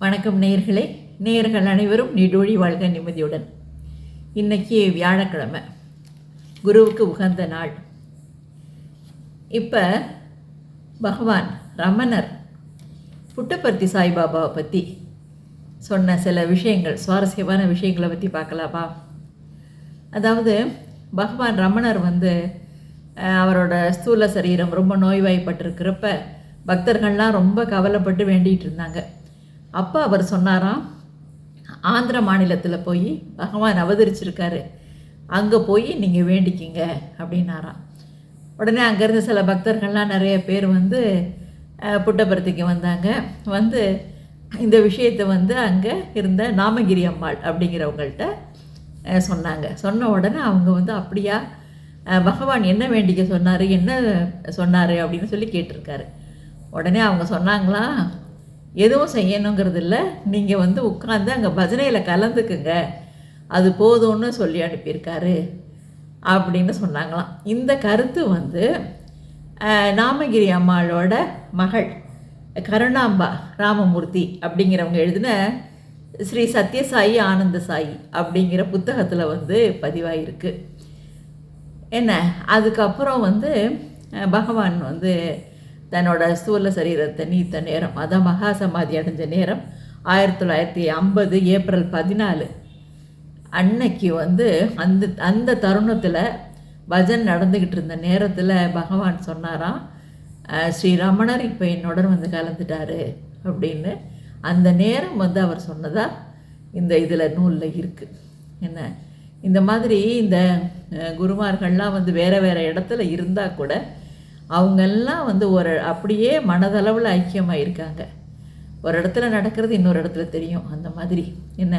வணக்கம் நேயர்களே. நேயர்கள் அனைவரும் நீடோழி வாழ்க நிம்மதியுடன். இன்றைக்கி வியாழக்கிழமை, குருவுக்கு உகந்த நாள். இப்போ பகவான் ரமணர் புட்டபர்த்தி சாய்பாபாவை பற்றி சொன்ன சில விஷயங்கள், சுவாரஸ்யமான விஷயங்களை பற்றி பார்க்கலாமா? அதாவது பகவான் ரமணர் அவரோட ஸ்தூல சரீரம் ரொம்ப நோய்வாய்ப்பட்டிருக்கிறப்ப பக்தர்கள்லாம் ரொம்ப கவலைப்பட்டு வேண்டிகிட்டு இருந்தாங்க. அப்போ அவர் சொன்னாராம், ஆந்திர மாநிலத்தில் போய் பகவான் அவதரிச்சிருக்காரு, அங்கே போய் நீங்கள் வேண்டிக்கிங்க அப்படின்னாராம். உடனே அங்கேருந்து சில பக்தர்கள்லாம் நிறைய பேர் புட்டபர்த்திக்கு வந்தாங்க. இந்த விஷயத்தை அங்கே இருந்த நாமகிரி அம்மாள் அப்படிங்கிறவங்கள்ட்ட சொன்னாங்க. சொன்ன உடனே அவங்க அப்படியா, பகவான் என்ன வேண்டிக்க சொன்னார், என்ன சொன்னார் அப்படின்னு சொல்லி கேட்டிருக்காரு. உடனே அவங்க சொன்னாங்களா, எதுவும் செய்யணுங்கிறது இல்லை, நீங்கள் உட்காந்து அங்கே பஜனையில் கலந்துக்குங்க, அது போதும்னு சொல்லி அனுப்பியிருக்காரு அப்படின்னு சொன்னாங்களாம். இந்த கருத்து நாமகிரி அம்மாளோட மகள் கருணாம்பா ராமமூர்த்தி அப்படிங்கிறவங்க எழுதின ஸ்ரீ சத்யசாயி ஆனந்த சாயி அப்படிங்கிற புத்தகத்தில் பதிவாயிருக்கு. என்ன, அதுக்கப்புறம் பகவான் தன்னோட ஸ்தூல சரீரத்தை நீத்த நேரம், அதான் மகா சமாதி அடைஞ்ச நேரம் 1950 ஏப்ரல் 14 அன்னைக்கு அந்த தருணத்தில் பஜன் நடந்துக்கிட்டு இருந்த நேரத்தில் பகவான் சொன்னாராம், ஸ்ரீ ரமணர் இப்போ என்னுடன் கலந்துட்டாரு அப்படின்னு. அந்த நேரம் அவர் சொன்னதாக இந்த இதில் நூலில் இருக்குது. என்ன, இந்த மாதிரி இந்த குருமார்கள்லாம் வேறு வேறு இடத்துல இருந்தால் கூட அவங்கெல்லாம் ஒரு அப்படியே மனதளவில் ஐக்கியமாக இருக்காங்க. ஒரு இடத்துல நடக்கிறது இன்னொரு இடத்துல தெரியும், அந்த மாதிரி. என்ன,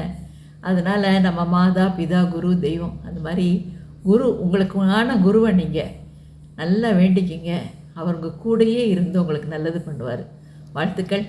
அதனால் நம்ம மாதா பிதா குரு தெய்வம், அந்த மாதிரி குரு, உங்களுக்கான குருவை நீங்கள் நல்லா வேண்டிக்கிங்க, அவருங்க கூடயே இருந்து உங்களுக்கு நல்லது பண்ணுவார். வாழ்த்துக்கள்.